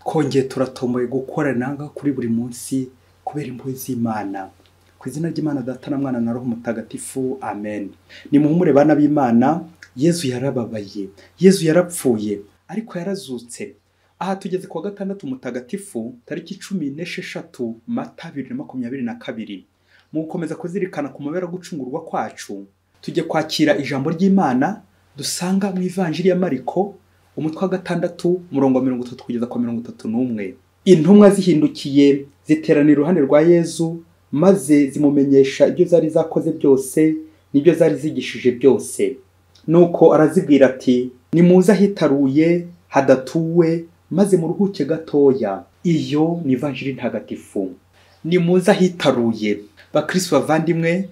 twongeye turatomboye gukorana kuri buri munsi kubera impuhwe z'Imana. Ku izina ry'Imana Data na Mwana na Roho Mutagatifu, amen. Ni muhumure bana b'Imana, Yezu yarababaye, Yezu yarapfuye, ariko yarazutse. Aha tugeze ku wa gatandatu mutagatifu, tariki 16 Mata 2022. Mu gukomeza kuzirikana ku mabera gucungurwa kwacu, tujye kwakira ijambo ry'Imana dusanga mu Ivanjiri ya Mariko, umutwe wa 6 murongo 30 kugeza kwa 31. Intumwa zihindukiye ziteranira iruhande rwa Yezu, maze zimumenyesha ibyo zari zakoze byose n'ibyo zari zigishije byose. Nuko arazibwira ati, nimuze ahitaruye hadatuwe, maze muruhuke gatoya. Iyo ni Ivanjiri ntagatifu. Nimuze ahitaruye. Bakristu bavandimwe,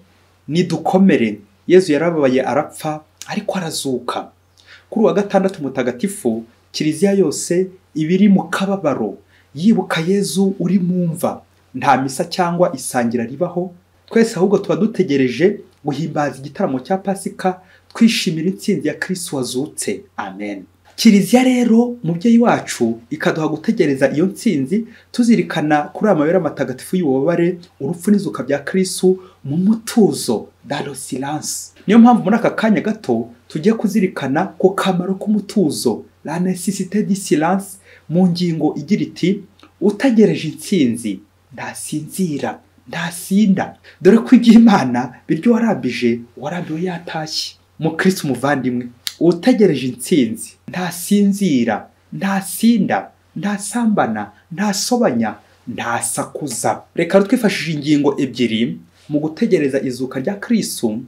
nidukomere. Yezu yarababaye arapfa, ariko arazuka. Kuri wa gatandatu mutagatifu, Kiliziya yose ibiri mu kababaro, yibuka Yezu uri mu mva. Nta misa cyangwa isangira ribaho, twese ahubwo tuba dutegereje guhimbaza igitaramo cya Pasika, twishimira intsinzi ya Kristu wazutse. Amen. Kiliziya rero mubyeyi wacu ikaduha gutegereza iyo ntsinzi, tuzirikana kuri amabera matagatifu y'ububabare, urupfu n'izuka bya Kristu mu mutuzo, Dore silence. Niyo mpamvu muri aka kanya gato tugiye kuzirikana ku kamaro k'umutuzo, la nécessité du silence, mu ngingo igira iti, utegereje intsinzi ndasinzira, ndasinda. Dore ko iby'Imana biryo warambije, warambiwe yatashye. Mu Kristu muvandimwe, utegereje intsinzi ndasinzira, ndasinda, ndasambana, ndasobanya, ndasakuza. Reka twifashishije ingingo ebyiri mu gutegereza izuka rya Kristu.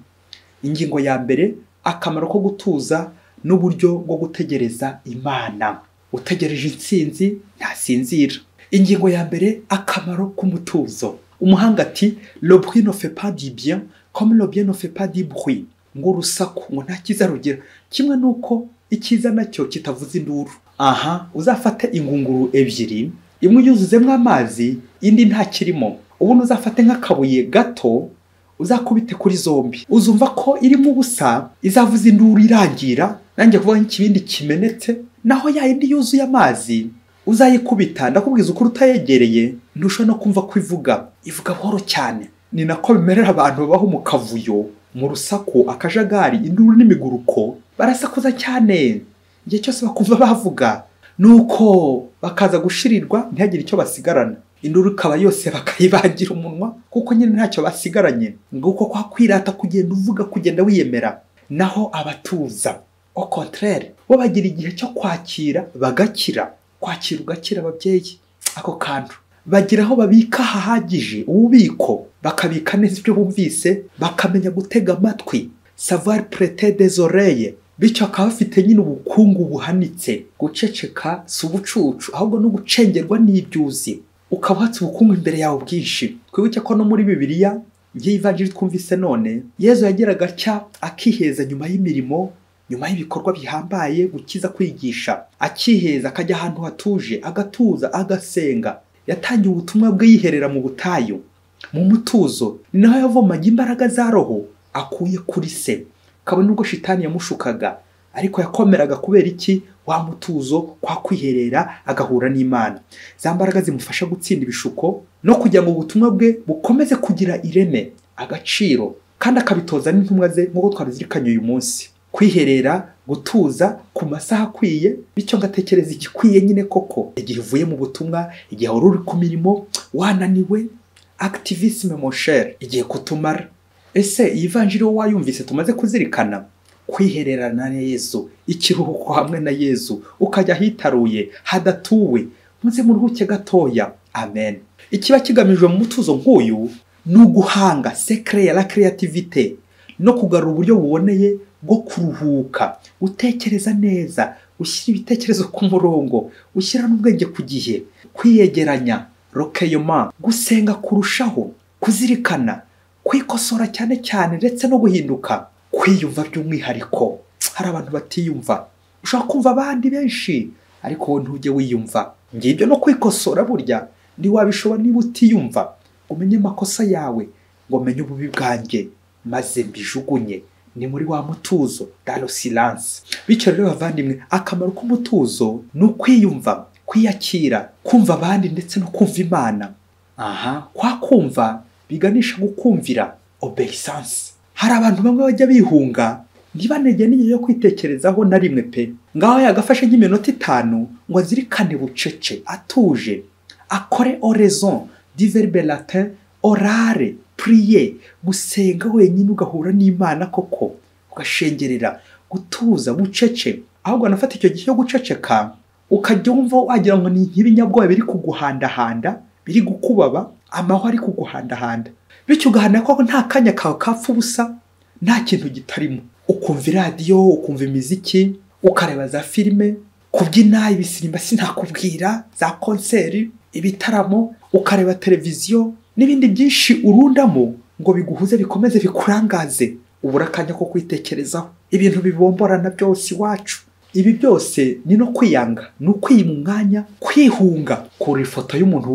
Ingingo ya mbere, akamaro ko gutuza n'uburyo bwo gutegereza Imana. Utegereje intsinzi ndasinzira. Ingingo ya mbere, akamaro k'umutuzo. Umuhanga ati, le bruit ne fait pas du bien comme le bien ne fait pas du bruit. Ngo urusaku ngo nta kiza rugira, kimwe nuko ikiza nacyo kitavuza induru. Aha uzafate ingunguru ebyiri, imwe yuzuzemo amazi, indi nta kirimo. Ubundi uzafate nk'akabuye gato, uzakubite kuri zombi, uzumva ko irimo ubusa, izavuza induru irangira, nanjye kuvuga nk'ikibindi kimenetse. Naho ya indi yuzuye amazi, uzayikubita, ndakubwiza ukuri utayegereye, ntushobora no kumva ko ivuga buhoro cyane. Ni nako bimerera abantu babaho mu kavuyo, mu rusaku, akajagari, induru n'imiguruko, barasakuza cyane, igihe cyose bakumva bavuga, nuko bakaza gushirirwa ntihagire icyo basigarana. Induru ikaba yose bakayibagira umunwa, kuko nyine ntacyo basigaranye. Nguko kwa kwirata kugenda uvuga, kugenda wiyemera. Naho abatuza, au contraire, bo bagira igihe cyo kwakira bagakira. Kwakira ugakira ababyeyi, ako kantu bagira aho babika hahagije, ububiko, bakabika neza ibyo bumvise, bakamenya gutega amatwi, savoir prêter des oreilles. Bityo akaba afite nyine ubukungu buhanitse. Guceceka si ubucucu, ahubwo no gucengerwa n'ibyuzi, ukaba uhatse ubukungu imbere yawe bwinshi. Twibuke ko no muri Bibiliya, ngiye Ivanjiri twumvise none, Yezu yageraga atya akiheza nyuma y'imirimo, nyuma y'ibikorwa bihambaye, gukiza, kwigisha, akiheza akajya ahantu hatuje, agatuza, agasenga. Yatangiye ubutumwa bwe yiherera mu butayu, mu mutuzo. Ni naho yavomaga imbaraga za Roho akuye kuri se. Kabone ubwo shitani yamushukaga, ariko yakomeraga kubera iki? Wa mutuzo, kwa kwiherera agahura n'Imana. Za mbaraga zimufasha gutsinda ibishuko no kugira ngo ubutumwa bwe bukomeze kugira ireme, agaciro, kandi akabitoza n'intumwa ze nk'uko twabizirikanye uyu munsi. Kwiherera, gutuza ku masaha akwiye, bityo ngatekereza igikwiye nyine koko. Igihe uvuye mu butumwa, igihe uri ku mirimo, wananiwe, activisme mon cher, igihe kutumara. Ese iyi Ivanjiri wayumvise tumaze kuzirikana? Kwihererana na Yezu, ikiruhuko hamwe na Yezu, ukajya hitaruye hadatuwe, muze muruhuke gatoya. Amen. Ikiba kigamijwe mu mutuzo nk'uyu ni uguhanga, c'est créer la créativité, no kugarura uburyo buboneye bwo kuruhuka, utekereza neza, ushyira ibitekerezo ku murongo, ushyira n'ubwenge ku gihe, kwiyegeranya, recueillement, gusenga kurushaho, kuzirikana, kwikosora cyane cyane ndetse no guhinduka, kwiyumva by'umwihariko. Hari abantu batiyumva, ushaka kumva abandi benshi, ariko wowe ntujye wiyumva. Ngibyo no kwikosora burya ndi wabishobora niba utiyumva. Umenye amakosa yawe, ngo menye ububi bwanjye, maze mbijugunye. Ni muri wa mutuzo, Dore silence. Bityo rero bavandimwe, akamaro k'umutuzo ni ukwiyumva, kwiyakira, kumva abandi ndetse no kumva Imana. Kwa kumva biganisha gukumvira, obeisance. Hari abantu bamwe bajya bihunga ntibanege n'igihe yo kwitekerezaho na rimwe pe. Ngaho yagafashe nk'iminota 5 ngo azirikane bucece, atuje, akore oraison du verbe latin orare, prier, gusenga wenyine ugahura n'Imana koko, ugashengerera, gutuza bucece. Ahubwo anafata icyo gihe cyo guceceka ukajya wumva wagira ngo ni nk'ibinyabwoya biri kuguhandahanda, biri gukubaba, amahwa ari kuguhandahanda, bityo ugahana ko nta kanya kawe kapfa ubusa, nta kintu gitarimo. Ukumva radio, ukumva imiziki, ukareba za filime, kubyina ibisimba sinakubwira, za konseri, ibitaramo, ukareba televiziyo n'ibindi byinshi urundamo ngo biguhuze bikomeze bikurangaze. Ubura kanya ko kwitekerezaho, ibintu bibomborana byose iwacu. Ibi byose ni no kwiyanga, no kwiyima umwanya, kwihunga. Kuri ifoto y'umuntu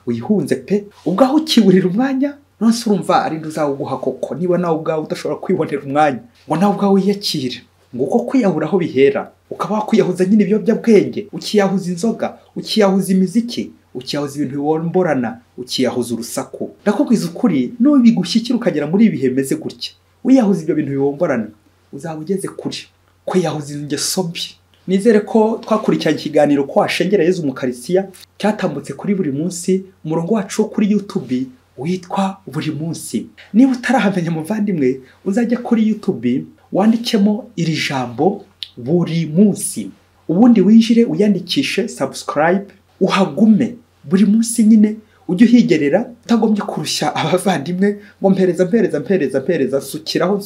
wihunze pe, ubwaho ukiburira umwanya, nonse urumva ari nduzawuguha koko niba nawe ubwawe udashobora kwibonera umwanya ngo nawe ubwawe wiyakire. Nguko kwiyahura aho bihera, ukaba wakwiyahuza nyine ibiyobyabwenge, ukiyahuza inzoga, ukiyahuza imiziki, ukiyahuza ibintu bibomborana, ukiyahuza urusaku. Ndakubwiza ukuri, nubigushyikira ukagera muri ibihe bimeze gutya, wiyahuza ibyo bintu bibomborana, uzaba ugeze kuri kwiyahuza ingeso mbi. Nizere ko twakurikiranye ikiganiro ko washengera Yezu mu Karisiya cyatambutse kuri buri munsi umurongo wacu kuri YouTube witwa buri munsi. Niba utarahamenya muvandimwe, uzajya kuri YouTube wandikemo iri jambo buri munsi, ubundi winjire uyandikishe subscribe, uhagume buri munsi nyine ujye uhigerera, utagombye kurushya abavandimwe ngo mpereza sukiraho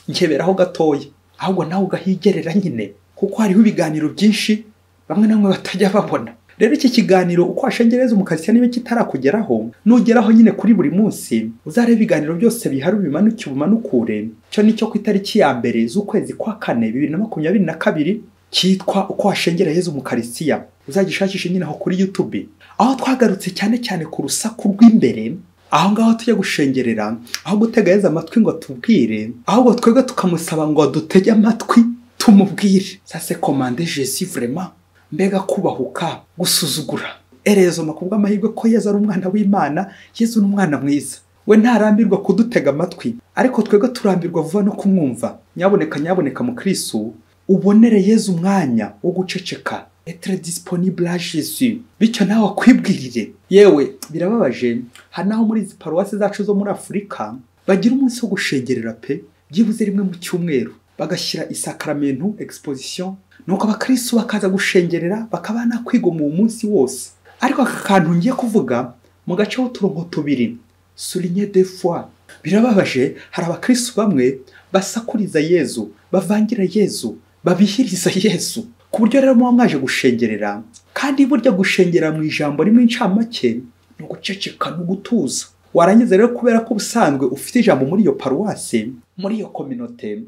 nkeberaho gatoya, ahubwo nawe ugahigerera nyine, kuko hariho ibiganiro byinshi bamwe namwe batajya babona. Rero iki kiganiro uko washengereza mu Karisiya niba kitarakugeraho, nugeraho nyine kuri buri munsi uzareba ibiganiro byose bihari ubimanukure. Cyo nicyo ku itariki ya mbere z'ukwezi kwa 4 2022 cyitwa uko washengereza Yezu mu Karisiya. Uzagishakisha nyine aho kuri YouTube, aho twagarutse cyane ku rusaku rw'imbere, aho ngaho tujya gushengerera, aho gutega Yezu amatwi ngo tubwire, ahubwo twebwe tukamusaba ngo dutege amatwi tumubwire. Ça c'est commander Jésus vraiment, mbega kubahuka, gusuzugura. Erezo makubwa amahirwe ko Yezu ari umwana w'Imana, Yezu n'umwana mwiza. We ntarambirwa kudutega amatwi, ariko twebwe turambirwa vuba no kumwumva. Nyaboneka mu Kristu ubonere Yezu umwanya wo guceceka, être disponible à Jésus, bityo nawe akwibwirire. Yewe birababaje, hanaho muri izi paruwasi zacu zo muri Afurika bagira umunsi wo gushengerera pe, byibuze rimwe mu cyumweru bagashyira isakramentu exposition, nuko abakristo bakaza gushengerera, bakabana kwiga mu munsi wose. Ariko aka kantu ngiye kuvuga mu gace w'uturongo tubiri, souligner deux fois. Birababaje, hari abakristo bamwe basakuriza Yezu, bavangira Yezu, babihiriza Yezu, ku buryo rero muba mwaje gushengerera, kandi burya gushengera mu ijambo rimwe incamake no guceceka no gutuza. Warangiza rero kubera ko ubusanzwe ufite ijambo muri iyo paruwasi, muri iyo communauté,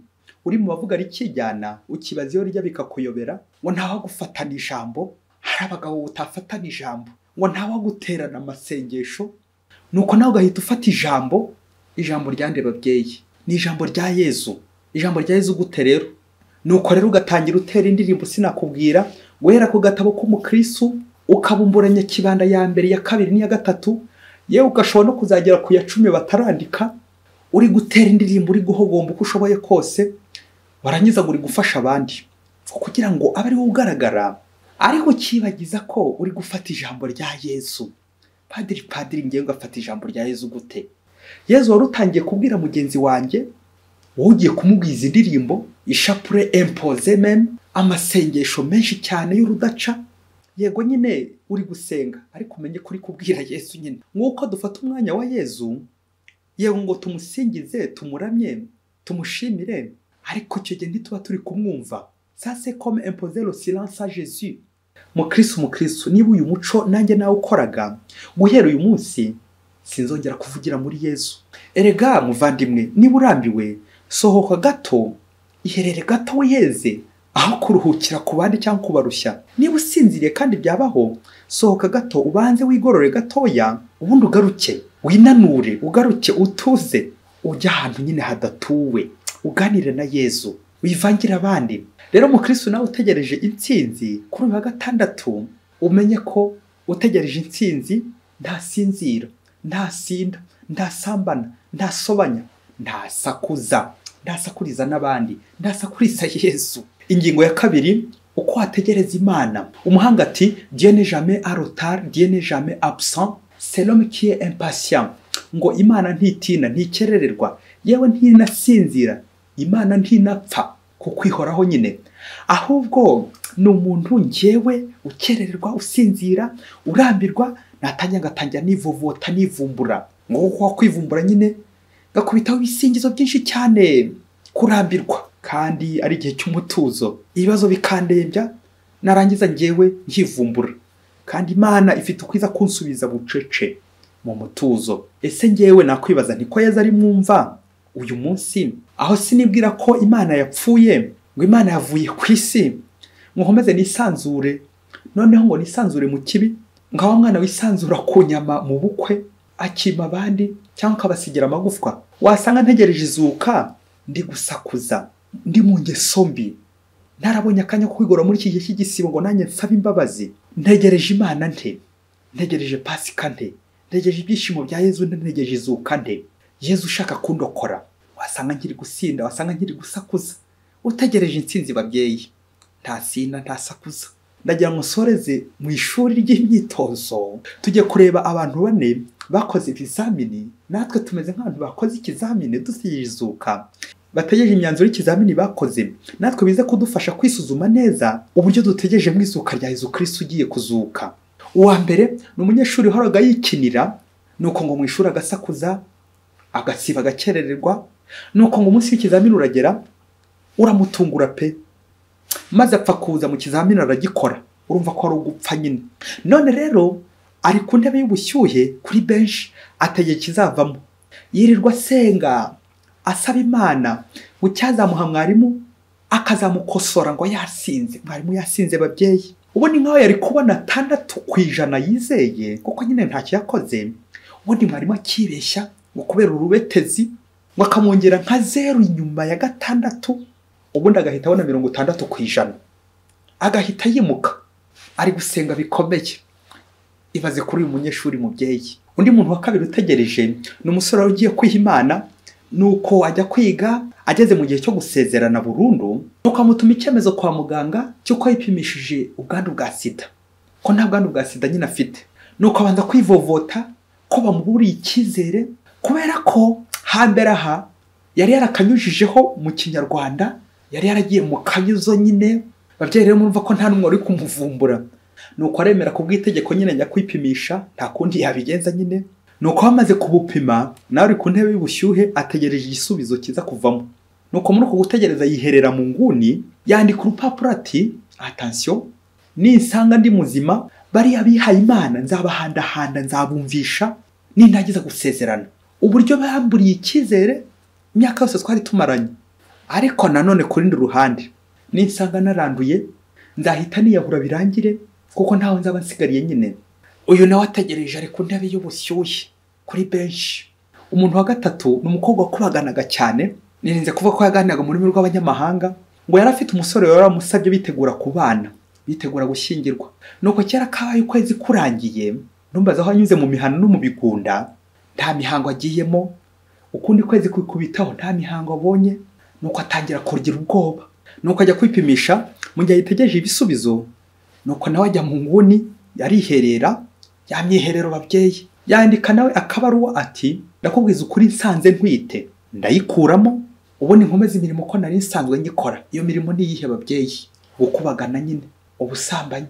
uri mu bavuga rikijyana, ukibaza iyo rya bikakuyobera, ngo ntaho gufatana ijambo, hari abagabo utafatana ijambo, ngo ntaho guterana amasengesho, nuko nawe ugahita ufata ijambo ryande babyeyi, ni ijambo rya Yezu. Ijambo rya Yezu gute rero? Nuko rero ugatangira utera indirimbo sinakubwira, wera ku gatabo k'umukristo, ukabumburanya kibanda ya mbere, ya kabiri n'iya gatatu, yewe ugashobora no kuzagera ku ya 10 batarandika, uri gutera indirimbo, uri guhogomba uko ushoboye kose, warangiza uri gufasha abandi kugira ngo abe ari wowe ugaragara, ariko kibagiza ko uri gufata ijambo rya Yezu. Padiri ngiye ngafata ijambo rya Yezu gute? Yezu wari utangiye kubwira mugenzi wanjye, wowe ugiye kumubwiza indirimbo, ishapure impose même, amasengesho menshi cyane y'urudaca. Yego nyine uri gusenga, ariko umenye kuri kubwira Yesu nyine. Nk'uko dufata umwanya wa Yezu, yewe ngo tumusingize, tumuramye, tumushimire, ariko cyo gihe ntituba turi kumwumva. Ça c'est comme imposer le silence à Jésus. Mu Kristu, niba uyu muco nanjye nawe ukoraga, guhera uyu munsi sinzongera kuvugira muri Yezu. Erega muvandimwe, niba urambiwe, sohoka gato, iherere gato wiyeze, aho kuruhukira ku bandi cyangwa kubarushya. Niba usinziriye kandi byabaho, sohoka gato, ubanze wigorore gatoya, ubundi ugaruke, winanure, ugaruke, utuze, ujya ahantu nyine hadatuwe, uganire na Yezu, wivangira abandi. Rero mu Kristu nawe utegereje intsinzi kuri wa 6, umenye ko utegereje intsinzi ntasinzira, ntasinda, ntasambana, ntasobanya, ntasakuriza n'abandi, ntasakuriza Yesu. Ingingo ya kabiri, uko wategereza Imana. Umuhanga ati Dieu n'est jamais en retard, Dieu n'est jamais absent, c'est l'homme qui est impatient. Ngo Imana ntitina, ntikerererwa, yewe ntinasinzira, Imana ntinapfa kuko ihoraho nyine. Ahubwo ni umuntu njyewe ukerererwa, usinzira, urambirwa, natangira nivovota nivumbura. Ngo kwa kwivumbura nyine gakubitaho ibisingizo byinshi cyane, kurambirwa kandi ari igihe cy'umutuzo, ibibazo bikandembya, narangiza njyewe nkivumbura, kandi Imana ifite ukwiza kunsubiza bucece mu mutuzo. Ese njyewe nakwibaza nti ko Yesu ari mwumva uyu munsi, aho sinibwira ko Imana yapfuye, ngo Imana yavuye ku isi, ngo nkomeze nisanzure, noneho ngo nisanzure mu kibi, ngaho mwana wisanzura ku nyama mu bukwe akima abandi cyangwa akabasigira amagufwa. Wasanga ntegereje izuka ndi gusakuza, ndi mu ngeso mbi, ntarabonye akanya ko kwigora muri iki gihe cy'igisibo ngo nanjye nsaba imbabazi. Ntegereje Imana nte? Ntegereje Pasika nte? Ntegereje ibyishimo bya Yesu nte? Ntegereje izuka nte? Yesu ushaka kundokora, wasanga nkiri gusinda, wasanga nkiri gusakuza. Utegereje intsinzi babyeyi, ntasinda, ntasakuza. Ndagira ngo nsoreze mu ishuri ry'imyitozo, tujye kureba abantu bane bakoze ibizamini, natwe tumeze nk'abantu bakoze ikizamini dutegereje izuka, bategereje imyanzuro y'ikizamini bakoze, natwe bize kudufasha kwisuzuma neza uburyo dutegereje mu izuka rya Yesu Kristu ugiye kuzuka. Uwa mbere ni umunyeshuri uhoraga yikinira, nuko ngo mu ishuri agasakuza, agasiba, agakerererwa, nuko ngo umunsi w'ikizamini uragera, uramutungura pe, maze apfa kuza mu kizamini aragikora. Urumva ko ari ugupfa nyine. None rero ari ku ntebe y'ubushyuhe kuri benshi, ategeye kizavamo, yirirwa asenga, asaba Imana ngo cyazamuha mwarimu akazamukosora ngo yasinze. Mwarimu yasinze babyeyi, ubundi nkaho yari kubona 6% yizeye, kuko nyine ntacyo yakoze. Ubundi mwarimu akibeshya ngo kubera urubetezi ngo akamwongera nka 0 inyuma ya 6, ubundi agahita abona 60%, agahita yimuka. Ari gusenga bikomeye. Ibaze kuri uyu munyeshuri mubyeyi. Undi muntu wa kabiri utegereje ni umusore ugiye kwiha Imana, nuko ajya kwiga, ageze mu gihe cyo gusezerana burundu, ukamutuma icyemezo kwa muganga cy'uko yipimishije ubwandu bwa sida, ko nta bwandu bwa sida nyine afite. Nuko abanza kwivovota ko bamuburiye icyizere, kubera ko hambere aha yari yarakanyujijeho mu Kinyarwanda, yari yaragiye mu kanyuzo nyine. Babyeyi rero murumva ko nta numwe uri kumuvumbura, nuko aremera kubw'itegeko nyine njya kwipimisha, nta kundi yabigenza nyine. Nuko bamaze kubupima, nawe ari ku ntebe y'ubushyuhe ategereje igisubizo kiza kuvamo. Nuko muri uko gutegereza yiherera mu nguni, yandika urupapuro ati attention, nisanga ndi muzima bariya bihaye Imana nzabahandahanda, nzabumvisha nindagiza gusezerana. Uburyo bamburiye icyizere imyaka yose twari tumaranye. Ariko nanone ku rindi ruhande, nisanga naranduye nzahita niyahura birangire, kuko ntaho nzaba nsigariye nyine. Uyu nawe ategereje ari ku ntebe y'ubushyuhe kuri benshi. Umuntu wa gatatu ni umukobwa wakubaganaga cyane, nirinze kuvuga ko yaganiraga mu rurimi rw'abanyamahanga, ngo yari afite umusore wari waramusabye bitegura kubana, bitegura gushyingirwa. Nuko kera kabaye ukwezi kurangiye, numbaza aho anyuze mu mihano no mu bigunda, nta mihango agiyemo, ukundi kwezi kwikubitaho nta mihango abonye. Nuko atangira kugira ubwoba, nuko ajya kwipimisha. Mu gihe yitegereje ibisubizo, nuko nawe ajya mu nguni yariherera, yamyiherero babyeyi, yandika nawe akabaruwa ati ndakubwiza ukuri nsanze ntwite, ndayikuramo, ubundi nkomeze imirimo ko nari nsanzwe ngikora. Iyo mirimo ni iyihe babyeyi? Gukubagana nyine, ubusambanyi,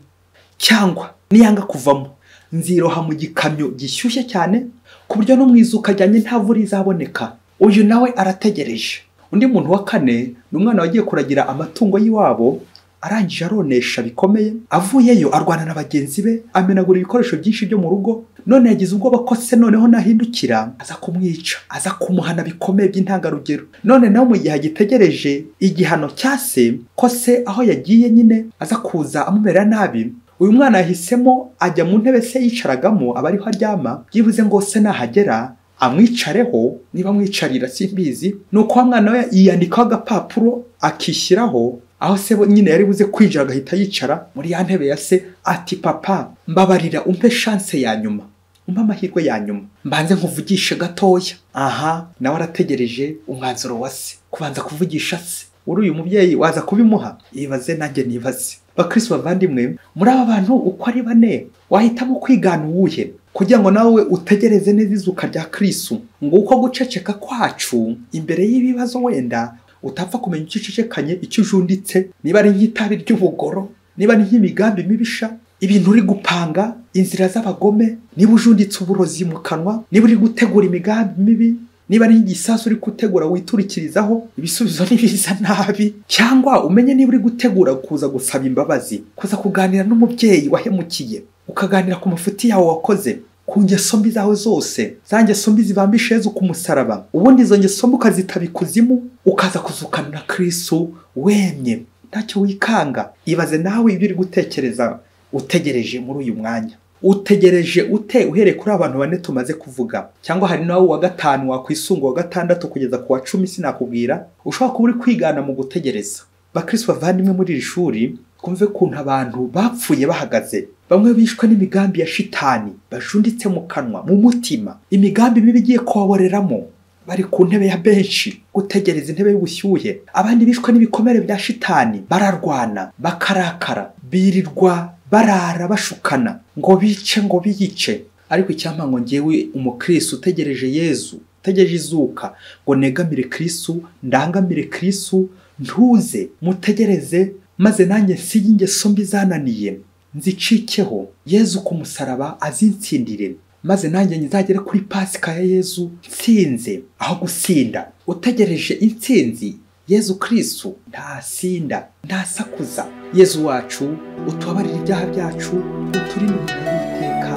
cyangwa niyanga kuvamo nziroha mu gikamyo gishyushye cyane, ku buryo no mwizuka ajyanye nta vura izaboneka. Uyu nawe arategereje. Undi muntu wa kane ni umwana wagiye kuragira amatungo y'iwabo, arangije aronesha bikomeye, avuyeyo arwana na bagenzi be, amenagura ibikoresho byinshi byo mu rugo. None yagize ubwoba ko se noneho nahindukira aza kumwica, aza kumuhana bikomeye by'intangarugero. None nawe mu gihe agitegereje igihano cya se, ko se aho yagiye nyine aza kuza amumera nabi, uyu mwana yahisemo ajya mu ntebe se yicaragamo aba ariho aryama, byibuze ngo se nahagera amwicareho, niba amwicarira simbizi. Nuko wa mwana we yiyandikaho agapapuro akishyiraho, aho se nyine yari buze kwinjira agahita yicara muri ya ntebe ya se ati papa mbabarira umpe chance ya nyuma, umpa amahirwe ya nyuma mbanze nkuvugishe gatoya. Aha nawe arategereje umwanzuro wa se kubanza kuvugisha se. Uri uyu mubyeyi waza kubimuha? Ibaze nanjye nibaze. Bakristo bavandimwe, muri aba bantu uko ari bane wahitamo kwigana uwuhe kugira ngo nawe utegereze neza izuka rya Kristu, ngo uko guceceka kwacu imbere y'ibibazo wenda utapfa kumenya icicecekanye icyo ujunditse, niba ari nk'itabi ry'ubugoro, niba ari nk'imigambi mibisha, ibintu uri gupanga, inzira z'abagome, niba ujunditse uburozi mu kanwa, niba uri gutegura imigambi mibi, niba ari igisasu uri gutegura witurikirizaho ibisubizo nibiza nabi, cyangwa umenye niba uri gutegura kuza gusaba imbabazi, kuza kuganira n'umubyeyi wahemukiye, ukaganira ku mafuti yawe wakoze, ku ngeso mbi zawe zose, za ngeso mbi zibambishe Yezu ku musaraba, ubundi izo ngeso mbi ukazitaba ikuzimu, ukaza kuzukana na Kristu wemye ntacyo wikanga. Ibaze nawe ibyo uri gutekereza utegereje muri uyu mwanya. Utegereje ute uhereye kuri abantu bane tumaze kuvuga, cyangwa hari nawe wa gatanu wakwisunga wa gatandatu kugeza ku wa 10 sinakubwira, ushobora kuba uri kwigana mu gutegereza. Bakristo bavandimwe muri iri shuri kumve kuntu abantu bapfuye bahagaze, bamwe bishwe n'imigambi ya shitani bajunditse mu kanwa mu mutima, imigambi mibi igiye kubaboreramo, bari ku ntebe ya benshi gutegereza intebe y'ubushyuhe. Abandi bishwe n'ibikomere bya shitani, bararwana bakarakara, birirwa barara bashukana ngo bice ngo biyice. Ariko icyampa ngo ngewe umukristo utegereje Yezu, utegereje izuka, ngo negamire Kristu, ndangamire Kristu, ntuze mutegereze, maze nanjye nsige ingeso mbi zananiye nzicikeho, Yezu ku musaraba azintsindire, maze nanjye nzagere kuri Pasika ya Yezu nsinze aho gusinda. Utegereje intsinzi Yezu Kristu ntasinda ntasakuza. Yezu wacu utubabarire ibyaha byacu, uturinde ubuteka.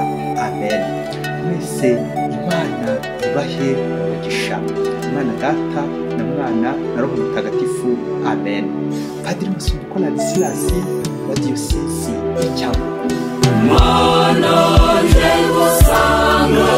Amen. Mwese Imana ibahe umugisha. Imana Data na Mwana na Roho Mutagatifu. Amen. Padiri Masumbuko Ladislas wa Diyosezi ya Cyangugu. Mana nje gusanga